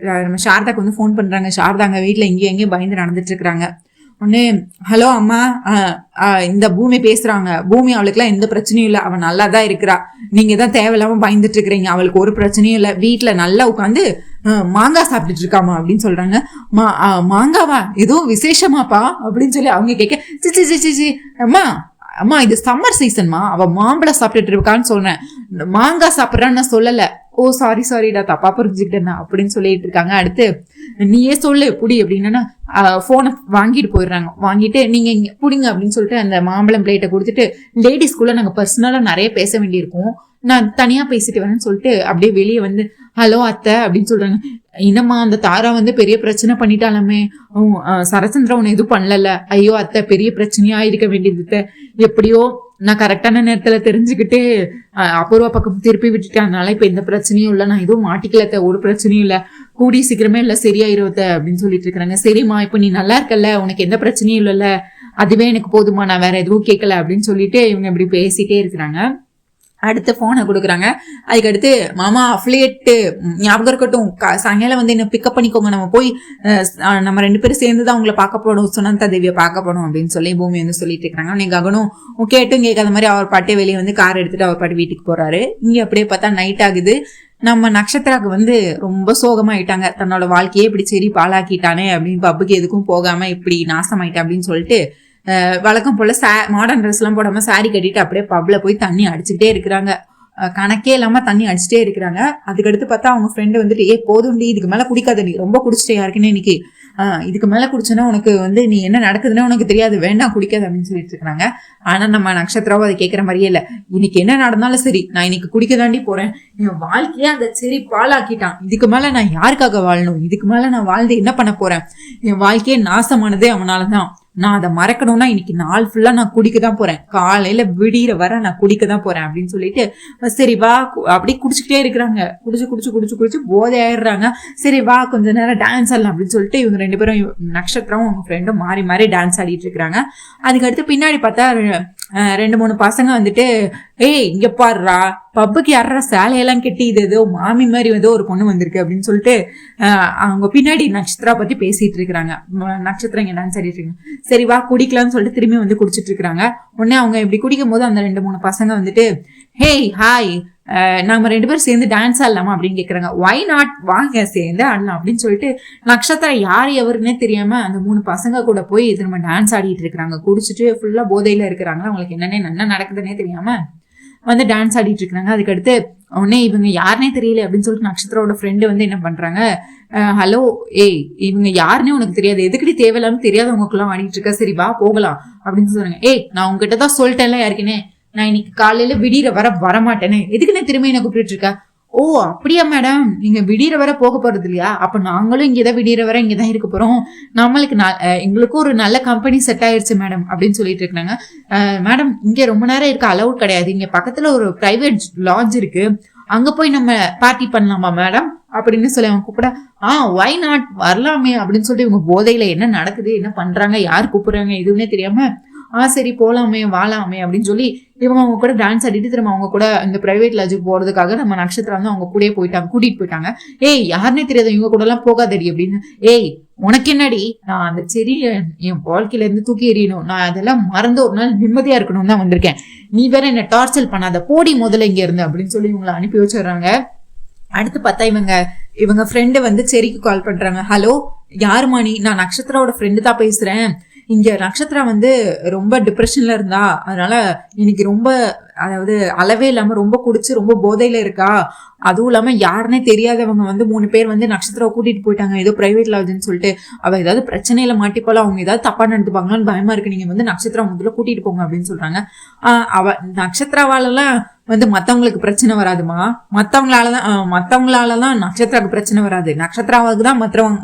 நம்ம சாரதாக்கு வந்து ஃபோன் பண்றாங்க. சாரதாங்க வீட்டுல எங்கேயும் பயந்து நடந்துட்டு இருக்கிறாங்க. உடனே ஹலோ அம்மா, இந்த பூமி பேசுறாங்க, பூமி அவளுக்குலாம் எந்த பிரச்சனையும் இல்லை, அவன் நல்லா தான் இருக்கிறா, நீங்க தான் தேவையில்லாம பயந்துட்டு இருக்கிறீங்க, அவளுக்கு ஒரு பிரச்சனையும் இல்லை, வீட்டுல நல்லா உட்காந்து மாங்காய் சாப்பிட்டுட்டு இருக்காமா அப்படின்னு சொல்றாங்க. மாங்காவா, ஏதோ விசேஷமாப்பா அப்படின்னு சொல்லி அவங்க கேட்க, சிச்சி அம்மா இது சம்மர் சீசன்மா, அவ மாம்பழம் சாப்பிட்டுட்டு இருக்கான்னு சொல்றேன், மாங்காய் சாப்பிட்றான்னு நான் சொல்லல. ஓ சாரிடா தப்பா புரிஞ்சுக்கிட்டேன்னா அப்படின்னு சொல்லிட்டு இருக்காங்க. அடுத்து நீயே சொல்லு புடி அப்படின்னா போனை வாங்கிட்டு போயிடுறாங்க. வாங்கிட்டு நீங்க இங்க புடிங்க அப்படின்னு சொல்லிட்டு அந்த மாம்பழம் பிளேட்டை கொடுத்துட்டு, லேடிஸ்குள்ள நாங்க பர்சனலா நிறைய பேச வேண்டியிருக்கோம், நான் தனியா பேசிட்டு வரேன்னு சொல்லிட்டு அப்படியே வெளியே வந்து ஹலோ அத்தை அப்படின்னு சொல்றாங்க. என்னம்மா அந்த தாரா வந்து பெரிய பிரச்சனை பண்ணிட்டாலுமே, சரச்சந்திரன் உன்னை எதுவும் பண்ணல, ஐயோ அத்தை பெரிய பிரச்சனையா இருக்க வேண்டியது, எப்படியோ நான் கரெக்டான நேரத்துல தெரிஞ்சுக்கிட்டு அபூர்வா பக்கம் திருப்பி விட்டுட்டேன், அதனால இப்ப எந்த பிரச்சனையும் இல்லை, நான் எதுவும் மாட்டிக்கல, ஒரு பிரச்சனையும் இல்லை, கூடி சீக்கிரமே இல்ல சரியாயிருவத்த அப்படின்னு சொல்லிட்டு இருக்காங்க. சரிம்மா இப்ப நீ நல்லா இருக்கல்ல, உனக்கு எந்த பிரச்சனையும் இல்லைல்ல, அதுவே எனக்கு போதுமா, நான் வேற எதுவும் கேட்கல அப்படின்னு சொல்லிட்டு இவங்க இப்படி பேசிட்டே இருக்கிறாங்க. அடுத்த போனை கொடுக்குறாங்க. அதுக்கடுத்து மாமா அஃபிலியேட் ஞாபகம் இருக்கட்டும், சாயங்காலம் வந்து என்ன பிக்கப் பண்ணிக்கோங்க, நம்ம போய் நம்ம 2 பேரும் சேர்ந்துதான் உங்களை பார்க்க போனோம், சுனந்தா தேவியை பார்க்க போனோம் அப்படின்னு சொல்லி பூமி வந்து சொல்லிட்டு இருக்காங்க. நீங்க ககனும் கேட்டும் கேட்காத மாதிரி அவர் பாட்டே வெளியே வந்து கார் எடுத்துட்டு அவர் பாட்டு வீட்டுக்கு போறாரு. இங்க அப்படியே பார்த்தா நைட் ஆகுது. நம்ம நட்சத்திராக்கு வந்து ரொம்ப சோகமாயிட்டாங்க, தன்னோட வாழ்க்கையே இப்படி சரி பாலாக்கிட்டானே அப்படின்னு, பப்புக்கு எதுக்கும் போகாம இப்படி நாசமாயிட்டேன் அப்படின்னு சொல்லிட்டு வழக்கம் போல மாடர்ன் ட்ரெஸ் எல்லாம் போடாம சாரி கட்டிட்டு அப்படியே பப்ல போய் தண்ணி அடிச்சுக்கிட்டே இருக்கிறாங்க. கணக்கே இல்லாம தண்ணி அடிச்சுட்டே இருக்கிறாங்க. அதுக்கடுத்து பார்த்தா அவங்க ஃப்ரெண்டு வந்துட்டு, போதும்டி இதுக்கு மேல குடிக்காத, நீ ரொம்ப குடிச்சிட்டே யாருக்குன்னு இன்னைக்கு, இதுக்கு மேல குடிச்சோன்னா உனக்கு வந்து நீ என்ன நடக்குதுன்னு உனக்கு தெரியாது, வேண்டாம் குடிக்காது அப்படின்னு சொல்லிட்டு இருக்காங்க. ஆனா நம்ம நட்சத்திரம் அதை கேட்கற மாதிரியே இல்ல, இன்னைக்கு என்ன நடந்தாலும் சரி நான் இன்னைக்கு குடிக்க தாண்டி போறேன், என் வாழ்க்கையே அந்த சரி பாலாக்கிட்டான், இதுக்கு மேல நான் யாருக்காக வாழணும், இதுக்கு மேல நான் வாழ்ந்து என்ன பண்ண போறேன், என் வாழ்க்கையே நாசமானதே அவனாலதான், நான் அதை மறக்கணும்னா இன்னைக்கு நாள் ஃபுல்லா நான் குடிக்க தான் போறேன், காலையில விடிகிற வர நான் குடிக்க தான் போறேன் அப்படின்னு சொல்லிட்டு சரி வா அப்படியே குடிச்சுக்கிட்டே இருக்கிறாங்க. குடிச்சு போதை ஆயிடுறாங்க. சரி வா கொஞ்ச நேரம் டான்ஸ் ஆடலாம் அப்படின்னு சொல்லிட்டு இவங்க 2 பேரும் நட்சத்திரம் அவங்க ஃப்ரெண்டும் மாறி டான்ஸ் ஆடிட்டு இருக்கிறாங்க. அதுக்கடுத்து பின்னாடி பார்த்தா 2-3 பசங்க வந்துட்டு, இங்க பாடுறா பப்புக்கு யாரா சேலையெல்லாம் கெட்டி இது ஏதோ மாமி மாதிரி ஏதோ ஒரு பொண்ணு வந்திருக்கு அப்படின்னு சொல்லிட்டு அவங்க பின்னாடி நட்சத்திரா பத்தி பேசிட்டு இருக்கிறாங்க. நட்சத்திரம் இங்க டான்ஸ் ஆடிட்டு இருக்காங்க. சரி வா குடிக்கலாம்னு சொல்லிட்டு திரும்பி வந்து குடிச்சிட்டு இருக்கிறாங்க. உடனே அவங்க இப்படி குடிக்கும் போது அந்த 2-3 பசங்க வந்துட்டு, ஹேய் ஹாய் நம்ம 2 பேரும் சேர்ந்து டான்ஸ் ஆடலாமா அப்படின்னு கேக்குறாங்க. ஒய் நாட், வாங்க சேர்ந்து ஆடலாம் அப்படின்னு சொல்லிட்டு நட்சத்திரம் யார் எவருன்னே தெரியாம அந்த 3 பசங்க கூட போய் திரும்ப டான்ஸ் ஆடிட்டு இருக்கிறாங்க. குடிச்சிட்டு ஃபுல்லா போதையில இருக்கிறாங்க. அவங்களுக்கு என்ன நடக்குதுன்னே தெரியாம வந்து டான்ஸ் ஆடிட்டு இருக்காங்க. அதுக்கடுத்து உடனே இவங்க யாருன்னே தெரியல அப்படின்னு சொல்லிட்டு நட்சத்திரோட ஃப்ரெண்டு வந்து என்ன பண்றாங்க, ஹலோ இவங்க யாருன்னே உனக்கு தெரியாது, எதுக்கடி தேவையில்லாம தெரியாதவங்களுக்குலாம் ஆடிட்டு இருக்கா, சரி வா போகலாம் அப்படின்னு சொல்றாங்க. நான் உங்ககிட்ட தான் சொல்லிட்டேன்ல யாருக்குன்னே, நான் இன்னைக்கு காலையில விடிற வரமாட்டேனே, எதுக்குன்னு திரும்ப என்ன கூப்பிட்டு இருக்கா. ஓ அப்படியா மேடம், நீங்க விடிற வர போக போறது இல்லையா, அப்ப நாங்களும் இங்கதான் விடிற வர இங்கதான் இருக்க போறோம், நம்மளுக்கு எங்களுக்கும் ஒரு நல்ல கம்பெனி செட் ஆயிடுச்சு மேடம் அப்படின்னு சொல்லிட்டு இருக்காங்க. மேடம் இங்க ரொம்ப நேரம் இருக்க அலவுட் கிடையாது, இங்க பக்கத்துல ஒரு பிரைவேட் லாட்ஜ் இருக்கு, அங்க போய் நம்ம பார்ட்டி பண்ணலாமா மேடம் அப்படின்னு சொல்லி அவங்க கூப்பிட, ஒய் நாட் வரலாமே அப்படின்னு சொல்லிட்டு இவங்க போதையில என்ன நடக்குது என்ன பண்றாங்க யார் கூப்பிடுறாங்க எதுவுமே தெரியாம சரி போலாமே வாழாமே அப்படின்னு சொல்லி இவங்க அவங்க கூட டான்ஸ் ஆடிட்டு திரும்ப அவங்க கூட இந்த பிரைவேட் லாட்ஜுக்கு போறதுக்காக நம்ம நட்சத்திரம் வந்து அவங்க கூடயே கூட்டிட்டு போயிட்டாங்க. ஏய் யாருன்னே தெரியாது இவங்க கூட எல்லாம் போகாதடி அப்படின்னு. ஏய் உனக்கு என்னடி, நான் அந்த செடியை என் வாழ்க்கையில இருந்து தூக்கி எறியணும், நான் அதெல்லாம் மறந்து ஒரு நாள் நிம்மதியா இருக்கணும் தான் வந்திருக்கேன், நீ வேற என்ன டார்ச்சர் பண்ணாத, போடி முதல்ல இங்க இருந்து அப்படின்னு சொல்லி இவங்களை அனுப்பி வச்சிடுறாங்க. அடுத்து பார்த்தா இவங்க ஃப்ரெண்டு வந்து செரிக்கு கால் பண்றாங்க. ஹலோ யாருமா நீ, நான் நட்சத்திரோட ஃப்ரெண்டு தான் பேசுறேன், இங்க நட்சத்திரா வந்து ரொம்ப டிப்ரெஷன்ல இருந்தா, அதனால இன்னைக்கு ரொம்ப அதாவது அளவே இல்லாம ரொம்ப குடிச்சு ரொம்ப போதையில இருக்கா, அதுவும் இல்லாம யாருன்னே தெரியாதவங்க வந்து 3 பேர் வந்து நட்சத்திரம் கூட்டிட்டு போயிட்டாங்க ஏதோ பிரைவேட் லாட்ஜ்னு சொல்லிட்டு, அவ ஏதாவது பிரச்சனையில மாட்டிப்போல, அவங்க ஏதாவது தப்பா நடந்துப்பாங்களான்னு பயமா இருக்கு, நீங்க வந்து நட்சத்திரம் முதல்ல கூட்டிட்டு போங்க அப்படின்னு சொல்றாங்க. அவ நட்சத்திரவாலெல்லாம் வந்து மத்தவங்களுக்கு பிரச்சனை வராதுமா, மத்தவங்களாலதான் நட்சத்திராவுக்கு பிரச்சனை வராது, நட்சத்திராவுக்கு தான்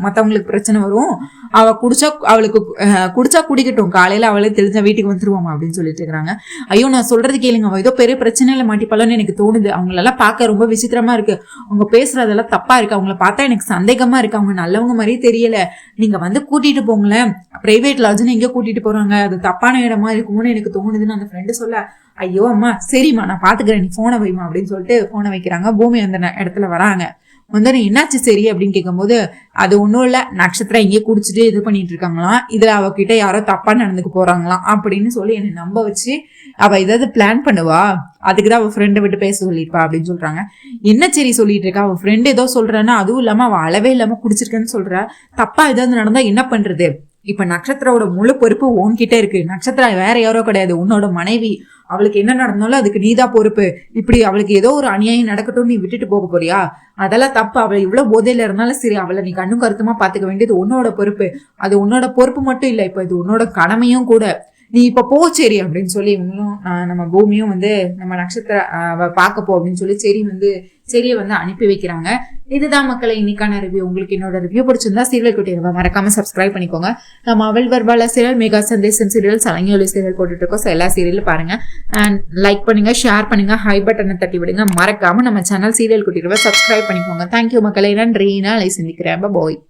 மத்தவங்களுக்கு பிரச்சனை வரும், அவ குடிச்சா குடிக்கட்டும், காலையில அவளே தெரிஞ்ச வீட்டுக்கு வந்துருவாமா அப்படின்னு சொல்லிட்டு இருக்காங்க. ஐயோ நான் சொல்றது கேளுங்க, அவ ஏதோ பெரிய பிரச்சனையில மாட்டிப்பாலன்னு எனக்கு தோணுது, அவங்களெல்லாம் பார்க்க ரொம்ப விசித்திரமா இருக்கு, அவங்க பேசுறதெல்லாம் தப்பா இருக்கு, அவங்கள பார்த்தா எனக்கு சந்தேகமா இருக்கு, அவங்க நல்லவங்க மாதிரியே தெரியல, நீங்க வந்து கூட்டிட்டு போங்களேன், பிரைவேட் லாட்ஜ்னு எங்க கூட்டிட்டு போறாங்க, அது தப்பான இடமா இருக்குமோன்னு எனக்கு தோணுதுன்னு அந்த ஃப்ரெண்டு சொல்ல, ஐயோ அம்மா சரிம்மா நான் பாத்துக்கிறேன், நீ போனை வைமா அப்படின்னு சொல்லிட்டு போனை வைக்கிறாங்க. பூமி அந்த இடத்துல வராங்க. வந்து என்னாச்சு சரி அப்படின்னு கேட்கும்போது, அது ஒன்றும் இல்லை, நட்சத்திரம் எங்கேயே குடிச்சிட்டு இது பண்ணிட்டு இருக்காங்களாம், இதுல அவகிட்ட யாரோ தப்பா நடந்துக்கு போறாங்களாம் அப்படின்னு சொல்லி என்னை நம்ப வச்சு அவ ஏதாவது பிளான் பண்ணுவா, அதுக்குதான் அவ ஃப்ரெண்டை விட்டு பேச சொல்லிருப்பா அப்படின்னு சொல்றாங்க. என்ன சரி சொல்லிட்டு இருக்கா, அவ ஃப்ரெண்டு ஏதோ சொல்றான்னா, அதுவும் இல்லாம அவ அளவே இல்லாம குடிச்சிருக்கேன்னு சொல்றா, தப்பா ஏதாவது நடந்தா என்ன பண்றது, இப்ப நட்சத்திரோட முழு பொறுப்பு உன்கிட்ட இருக்கு, நட்சத்திரா வேற யாரோ கிடையாது, உன்னோட மனைவி, அவளுக்கு என்ன நடந்தாலும் அதுக்கு நீதான் பொறுப்பு, இப்படி அவளுக்கு ஏதோ ஒரு அநியாயம் நடக்கட்டும் நீ விட்டுட்டு போக போறியா, அதெல்லாம் தப்பு, அவளை இவ்வளவு போதையில இருந்தாலும் சரி அவளை நீ கண்ணும் கருத்துமா பாத்துக்க வேண்டியது உன்னோட பொறுப்பு, அது உன்னோட பொறுப்பு மட்டும் இல்ல, இப்ப இது உன்னோட கடமையும் கூட, நீ இப்ப போ சரி அப்படின்னு சொல்லி இவங்களும் நம்ம பூமியும் வந்து நம்ம நட்சத்திர பார்க்க போ அப்படின்னு சொல்லி செடியை வந்து அனுப்பி வைக்கிறாங்க. இதுதான் மக்களை இன்னைக்கான ரிவ்யூ. உங்களுக்கு என்னோட ரிவ்யூ பிடிச்சிருந்தா சீரியல் குட்டி மறக்காம சப்ஸ்கிரைப் பண்ணிக்கோங்க. நம்ம அவள் வருவாள சீரியல், மெகா சந்தேசம் சீரியல், சலங்கி சீரியல் போட்டுட்டு இருக்கோம். எல்லா சீரியலும் பாருங்க, அண்ட் லைக் பண்ணுங்க, ஷேர் பண்ணுங்க, ஹை பட்டனை தட்டி விடுங்க, மறக்காம நம்ம சேனல் சீரியல் குட்டி சப்ஸ்கிரைப் பண்ணிக்கோங்க. தேங்க்யூ மக்களை, நன்றி, நாளை சந்திக்கிறேன், பாய்.